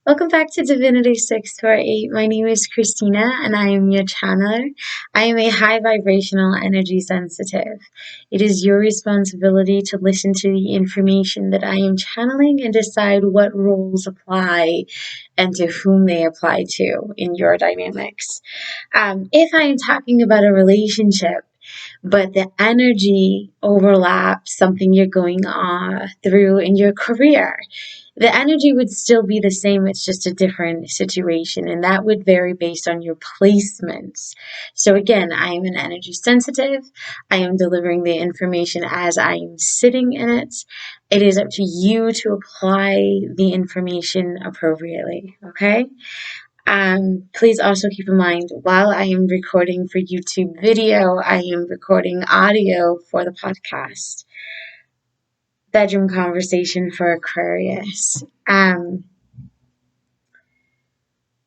Welcome back to Divinity 648. My name is Christina and I am your channeler. I am a high vibrational energy sensitive. It is your responsibility to listen to the information that I am channeling and decide what roles apply and to whom they apply to in your dynamics. If I am talking about a relationship, but the energy overlaps something you're going through in your career, the energy would still be the same. It's just a different situation, and that would vary based on your placements. So again, I am an energy sensitive. I am delivering the information as I am sitting in it. It is up to you to apply the information appropriately. Okay. Please also keep in mind, while I am recording for YouTube video, I am recording audio for the podcast. Bedroom conversation for Aquarius.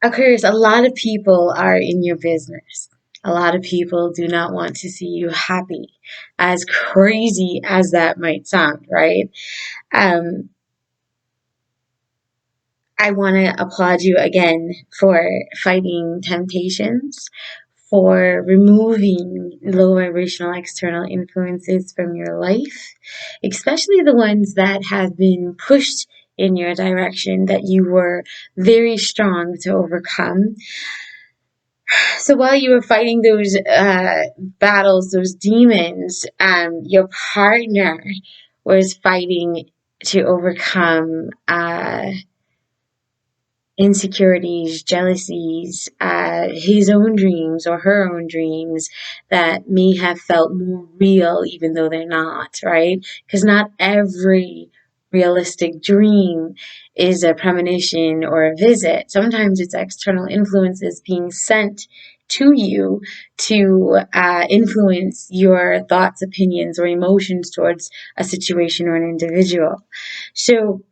Aquarius, a lot of people are in your business. A lot of people do not want to see you happy, as crazy as that might sound, right? Um, I want to applaud you again for fighting temptations, for removing low vibrational external influences from your life, especially the ones that have been pushed in your direction that you were very strong to overcome. So while you were fighting those battles, those demons, your partner was fighting to overcome insecurities, jealousies, his own dreams or her own dreams that may have felt more real even though they're not, right? Because not every realistic dream is a premonition or a visit. Sometimes it's external influences being sent to you to influence your thoughts, opinions, or emotions towards a situation or an individual. So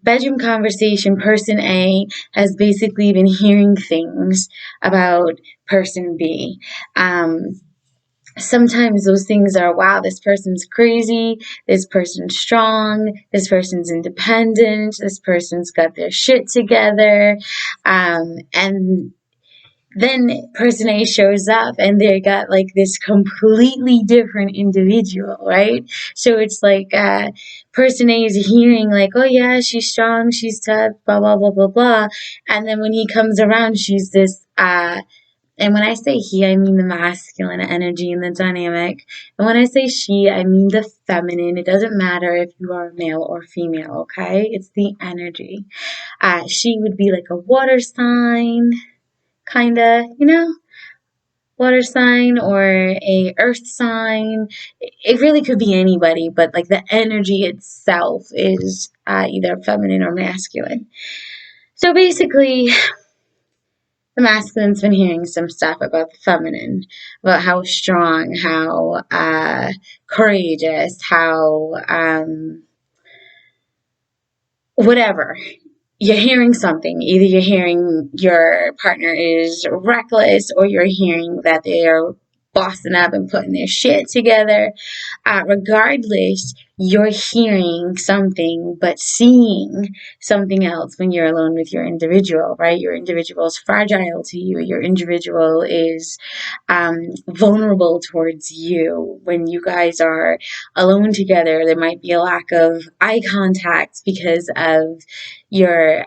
bedroom conversation, person A has basically been hearing things about person B. Sometimes those things are, wow, this person's crazy, this person's strong, this person's independent, this person's got their shit together. And then person A shows up and they got like this completely different individual, right? So it's like person A is hearing like, oh yeah, she's strong, she's tough, blah, blah, blah, blah, blah. And then when he comes around, she's this, and when I say he, I mean the masculine energy and the dynamic. And when I say she, I mean the feminine. It doesn't matter if you are male or female, okay? It's the energy. She would be like a water sign, kinda, water sign or a earth sign. It really could be anybody, but like the energy itself is either feminine or masculine. So basically, the masculine's been hearing some stuff about the feminine, about how strong, how courageous, how whatever. You're hearing something. Either you're hearing your partner is reckless or you're hearing that they are bossing up and putting their shit together. Regardless, you're hearing something but seeing something else when you're alone with your individual, right? Your individual is fragile to you. Your individual is vulnerable towards you. When you guys are alone together, there might be a lack of eye contact because of your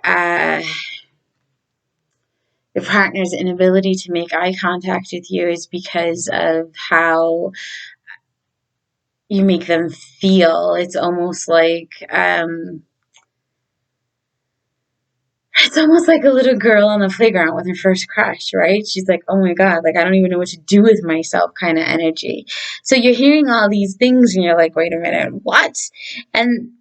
partner's inability to make eye contact with you is because of how you make them feel. It's almost like a little girl on the playground with her first crush, right? She's like, oh my God, like I don't even know what to do with myself kind of energy. So you're hearing all these things and you're like, wait a minute, what? And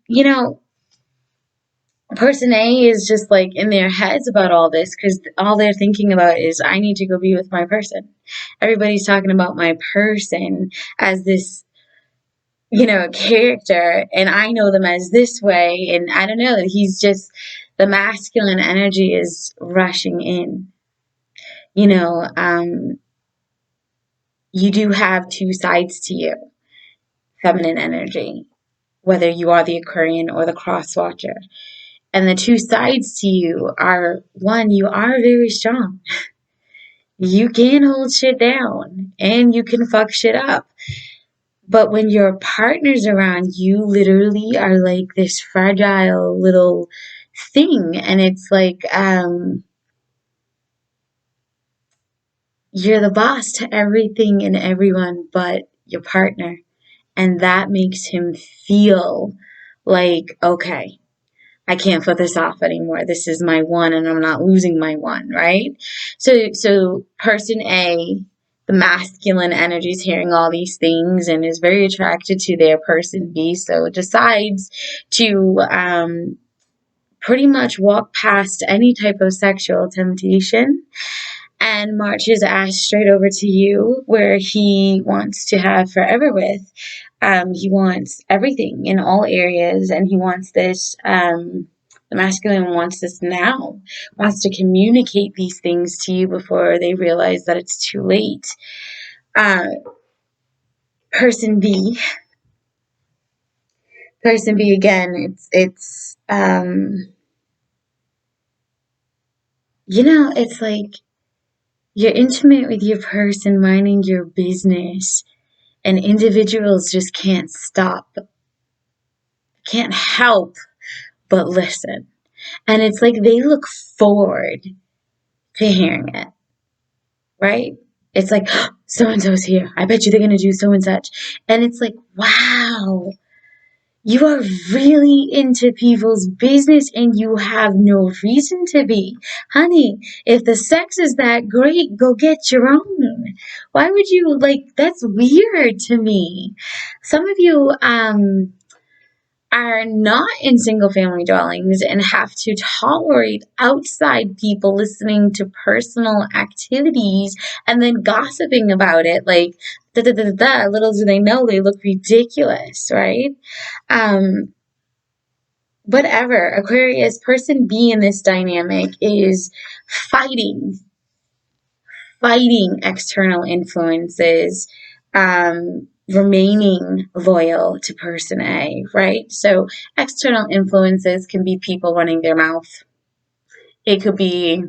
person A is just like in their heads about all this because all they're thinking about is, I need to go be with my person. Everybody's talking about my person as this, character, and I know them as this way. And I don't know, he's just, the masculine energy is rushing in. You do have two sides to you, feminine energy, whether you are the Aquarian or the cross watcher. And the two sides to you are, one, you are very strong. You can hold shit down and you can fuck shit up. But when your partner's around, you literally are like this fragile little thing. And it's like, you're the boss to everything and everyone but your partner. And that makes him feel like, okay, I can't put this off anymore. This is my one and I'm not losing my one, right? So person A, the masculine energy, is hearing all these things and is very attracted to their person B, so decides to pretty much walk past any type of sexual temptation and marches ass straight over to you where he wants to have forever with. He wants everything in all areas, and he wants this, the masculine wants this now, wants to communicate these things to you before they realize that it's too late. Person B again, it's it's like you're intimate with your person, minding your business, and individuals just can't help but listen. And it's like they look forward to hearing it, right? It's like, oh, so-and-so's here. I bet you they're going to do so and such. And it's like, wow, you are really into people's business and you have no reason to be. Honey, if the sex is that great, go get your own. Why would you, that's weird to me. Some of you, are not in single family dwellings and have to tolerate outside people listening to personal activities and then gossiping about it, like da da da da. Little do they know they look ridiculous, right? Whatever. Aquarius, person B in this dynamic is fighting external influences, remaining loyal to person A, right? So external influences can be people running their mouth. It could be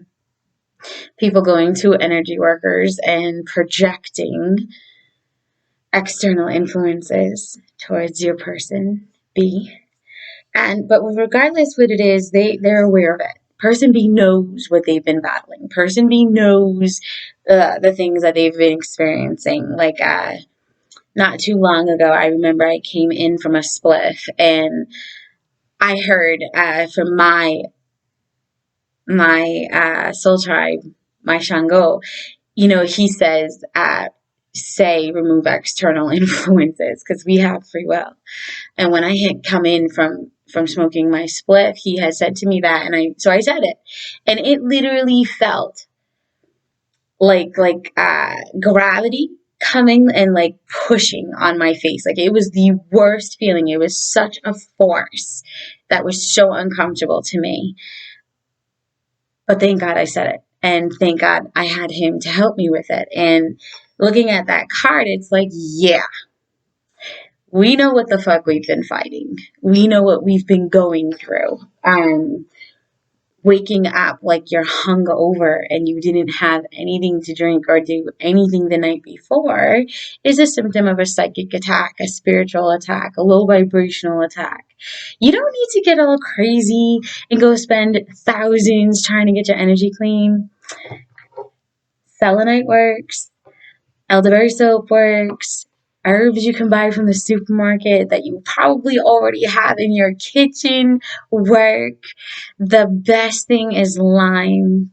people going to energy workers and projecting external influences towards your person B. But regardless what it is, they're aware of it. Person B knows what they've been battling. Person B knows the things that they've been experiencing. Like, not too long ago, I remember I came in from a spliff and I heard from my soul tribe, my Shango, he says, remove external influences because we have free will. And when I had come in from smoking my spliff, he had said to me that, and so I said it, and it literally felt like gravity coming and like pushing on my face. Like it was the worst feeling. It was such a force that was so uncomfortable to me. But thank God I said it. And thank God I had him to help me with it. And looking at that card, it's like, yeah, we know what the fuck we've been fighting. We know what we've been going through. Waking up like you're hungover and you didn't have anything to drink or do anything the night before is a symptom of a psychic attack, a spiritual attack, a low vibrational attack. You don't need to get all crazy and go spend thousands trying to get your energy clean. Selenite works. Elderberry soap works. Herbs you can buy from the supermarket that you probably already have in your kitchen work. The best thing is lime.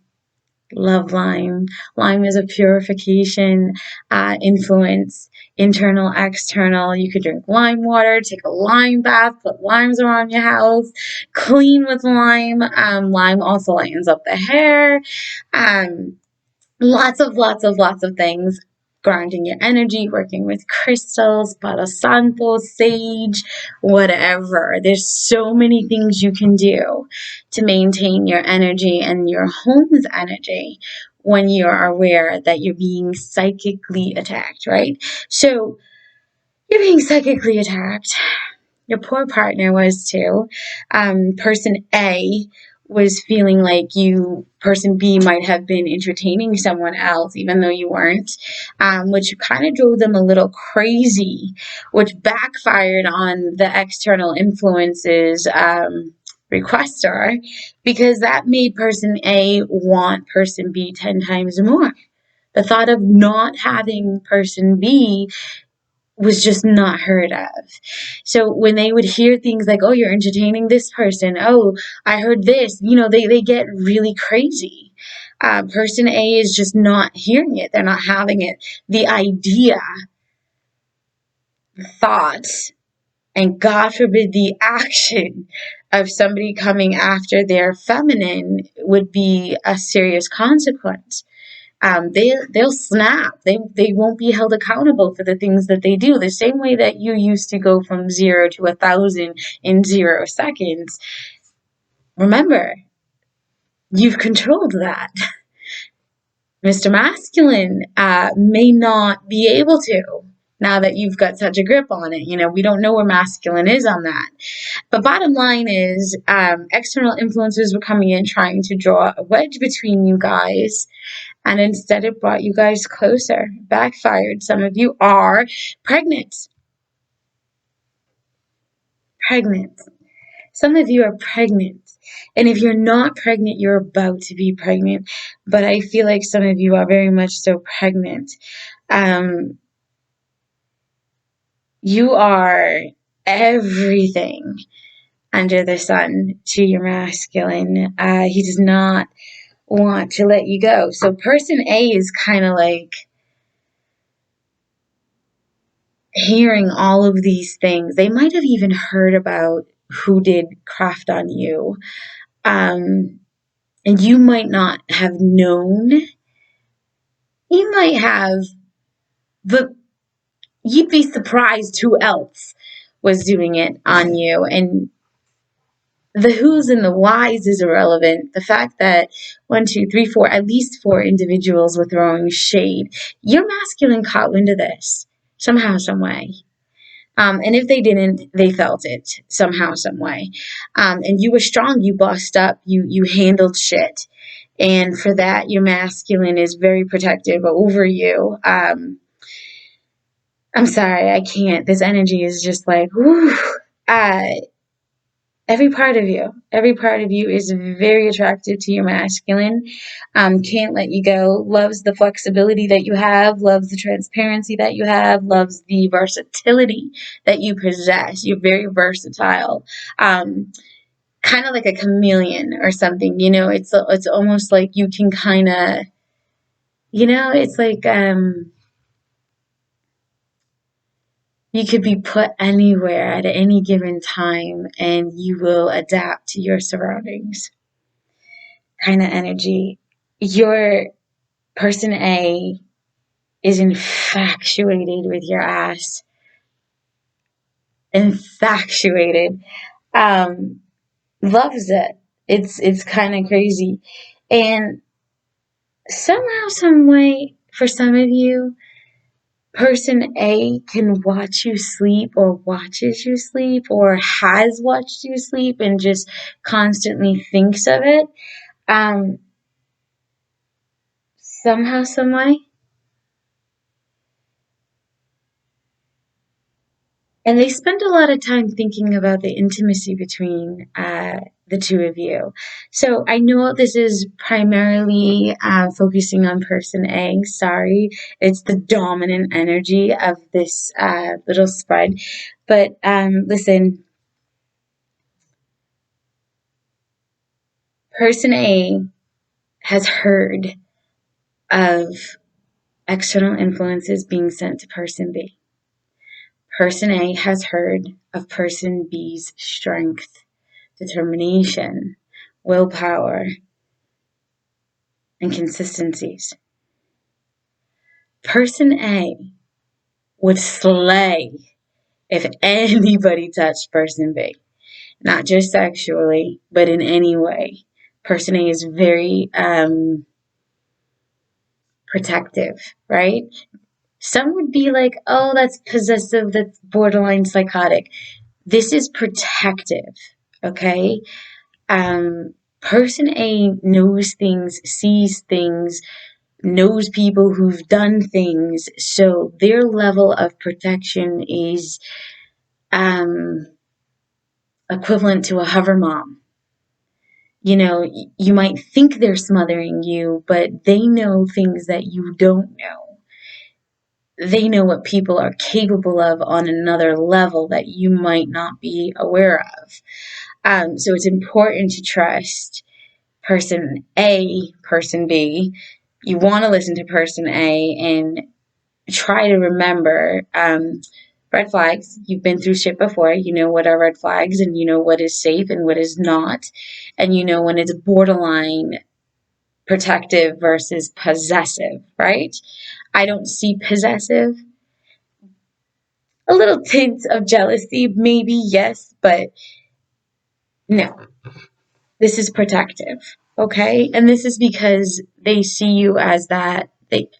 Love lime. Lime is a purification influence, internal, external. You could drink lime water, take a lime bath, put limes around your house, clean with lime. Lime also lightens up the hair. Lots of things. Grounding your energy, working with crystals, Palo Santo, sage, whatever. There's so many things you can do to maintain your energy and your home's energy when you're aware that you're being psychically attacked, right? So you're being psychically attacked. your poor partner was too. Person A was feeling like person B might have been entertaining someone else, even though you weren't, which kind of drove them a little crazy, which backfired on the external influences requester, because that made person A want person B 10 times more. The thought of not having person B was just not heard of. So when they would hear things like, oh, you're entertaining this person, oh, I heard this, they get really crazy. Person A is just not hearing it. They're not having it. The idea, the thought, and God forbid the action of somebody coming after their feminine would be a serious consequence. They'll snap. They won't be held accountable for the things that they do. The same way that you used to go from 0 to 1,000 in 0 seconds. Remember, you've controlled that. Mr. Masculine may not be able to, now that you've got such a grip on it. We don't know where masculine is on that. But bottom line is, external influences were coming in trying to draw a wedge between you guys. And instead it brought you guys closer. Backfired. Some of you are pregnant. Some of you are pregnant. And if you're not pregnant, you're about to be pregnant. But I feel like some of you are very much so pregnant. You are everything under the sun to your masculine. He does not want to let you go. So person A is kind of like hearing all of these things. They might have even heard about who did craft on you. And you might not have known. You might have, but you'd be surprised who else was doing it on you. And the who's and the whys is irrelevant. The fact that 1, 2, 3, 4, at least 4 individuals were throwing shade. Your masculine caught wind of this somehow, some way. And if they didn't, they felt it somehow, some way. And you were strong. You bossed up. You handled shit. And for that, your masculine is very protective over you. I'm sorry, I can't. This energy is just like, whew. Every part of you is very attractive to your masculine. Can't let you go. Loves the flexibility that you have. Loves the transparency that you have. Loves the versatility that you possess. You're very versatile. Kind of like a chameleon or something. It's almost like you can kind of, it's like you could be put anywhere at any given time and you will adapt to your surroundings. Kind of energy. Your person A is infatuated with your ass. Infatuated. Loves it. It's kind of crazy. And somehow, some way, for some of you, person A can watch you sleep or watches you sleep or has watched you sleep and just constantly thinks of it. Somehow, some way. And they spend a lot of time thinking about the intimacy between the two of you. So I know this is primarily focusing on person A. Sorry, it's the dominant energy of this little spread. But listen, person A has heard of external influences being sent to person B. Person A has heard of person B's strength, determination, willpower, and consistencies. Person A would slay if anybody touched person B. Not just sexually, but in any way. Person A is very protective, right? Some would be like, oh, that's possessive, that's borderline psychotic. This is protective, okay? Person A knows things, sees things, knows people who've done things, so their level of protection is equivalent to a hover mom. You know, you might think they're smothering you, but they know things that you don't know. They know what people are capable of on another level that you might not be aware of. So it's important to trust person A, person B. You want to listen to person A and try to remember red flags. You've been through shit before. You know what are red flags, and you know what is safe and what is not. And you know when it's borderline protective versus possessive, right? I don't see possessive. A little tint of jealousy, maybe, yes, but no. This is protective, okay? And this is because they see you as that,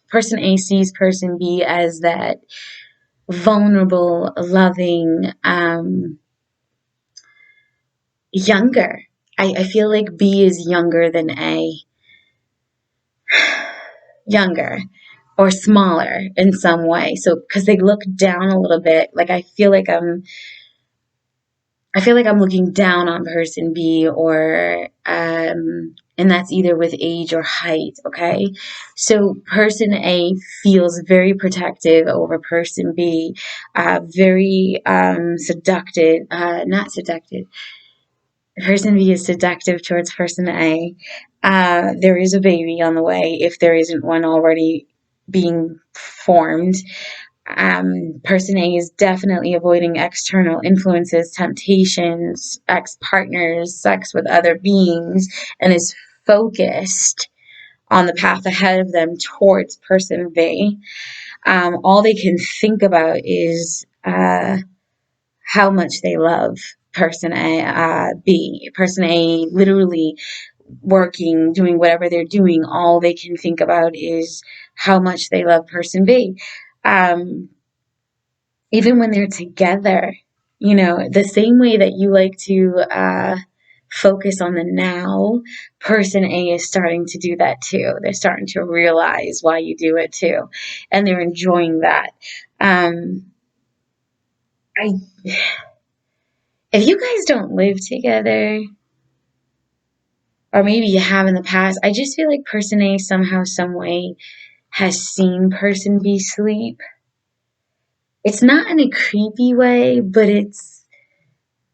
person A sees person B as that vulnerable, loving, younger. I feel like B is younger than A. Younger or smaller in some way. So, because they look down a little bit, like I feel like I'm looking down on person B, or and that's either with age or height, okay? So person A feels very protective over person B, very seductive, not seductive. Person B is seductive towards person A. There is a baby on the way if there isn't one already being formed. Person A is definitely avoiding external influences, temptations, ex partners, sex with other beings, and is focused on the path ahead of them towards person B. All they can think about is how much they love person A, B. Person A literally working, doing whatever they're doing, all they can think about is how much they love person B. Even when they're together, the same way that you like to focus on the now, person A is starting to do that too. They're starting to realize why you do it too, and they're enjoying that. I, if you guys don't live together, or maybe you have in the past, I just feel like person A somehow, some way has seen person B sleep. It's not in a creepy way, but it's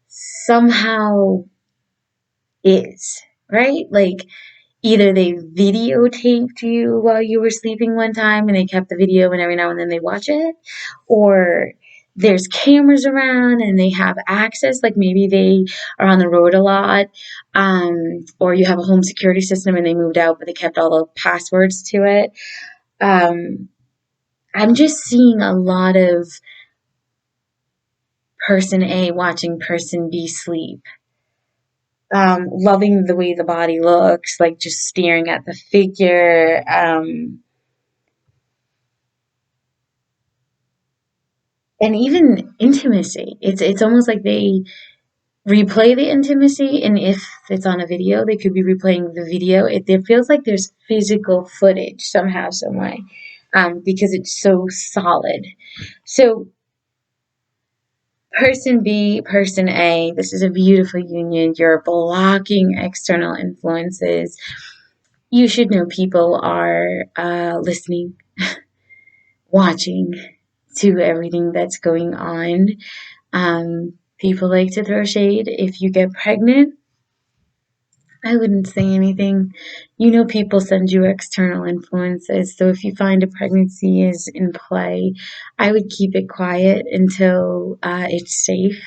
somehow is, right? Like either they videotaped you while you were sleeping one time and they kept the video and every now and then they watch it, or there's cameras around and they have access, like maybe they are on the road a lot, or you have a home security system and they moved out but they kept all the passwords to it. I'm just seeing a lot of person A watching person B sleep. Loving the way the body looks, like just staring at the figure. And even intimacy. It's almost like they replay the intimacy, and if it's on a video, they could be replaying the video. It feels like there's physical footage somehow, some way, because it's so solid. So person B, person A, this is a beautiful union. You're blocking external influences. You should know people are listening, watching to everything that's going on. People like to throw shade. If you get pregnant, I wouldn't say anything. People send you external influences. So if you find a pregnancy is in play, I would keep it quiet until it's safe.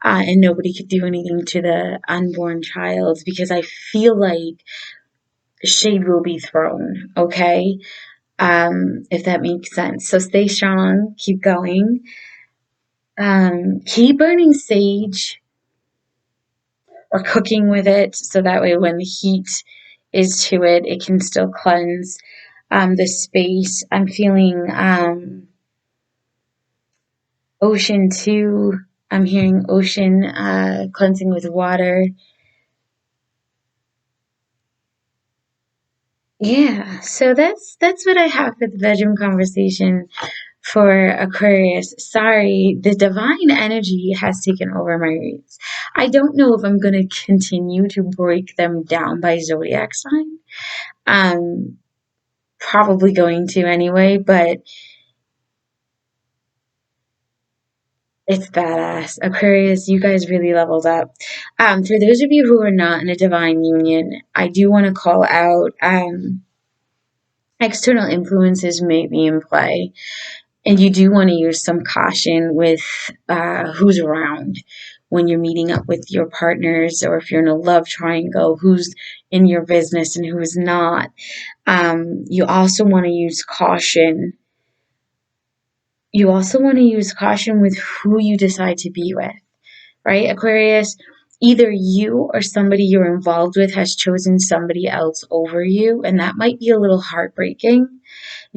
And nobody could do anything to the unborn child, because I feel like shade will be thrown, okay? If that makes sense. So stay strong, keep going. Keep burning sage or cooking with it, so that way when the heat is to it, it can still cleanse the space. I'm feeling ocean too. I'm hearing ocean, cleansing with water. Yeah, so that's what I have for the bedroom conversation for Aquarius. Sorry, the divine energy has taken over my reads. I don't know if I'm going to continue to break them down by zodiac sign. Probably going to anyway, but it's badass. Aquarius, you guys really leveled up. For those of you who are not in a divine union, I do want to call out external influences may be in play. And you do want to use some caution with who's around when you're meeting up with your partners, or if you're in a love triangle, who's in your business and who's not. You also want to use caution. You also want to use caution with who you decide to be with, right, Aquarius? Either you or somebody you're involved with has chosen somebody else over you, and that might be a little heartbreaking.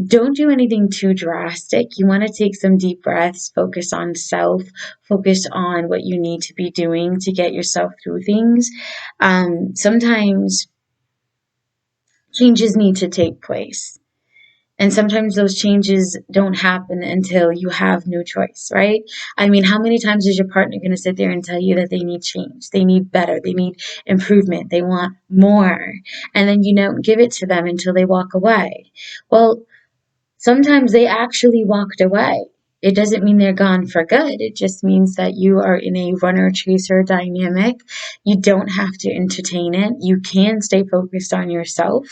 Don't do anything too drastic. You want to take some deep breaths, focus on self, focus on what you need to be doing to get yourself through things. Sometimes changes need to take place. And sometimes those changes don't happen until you have no choice, right? I mean, how many times is your partner going to sit there and tell you that they need change, they need better, they need improvement, they want more, and then you don't give it to them until they walk away? Well, sometimes they actually walked away. It doesn't mean they're gone for good. It just means that you are in a runner chaser dynamic. You don't have to entertain it. You can stay focused on yourself.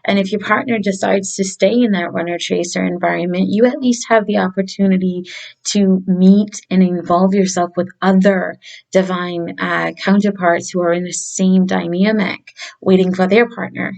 And if your partner decides to stay in that runner chaser environment, you at least have the opportunity to meet and involve yourself with other divine counterparts who are in the same dynamic, waiting for their partner.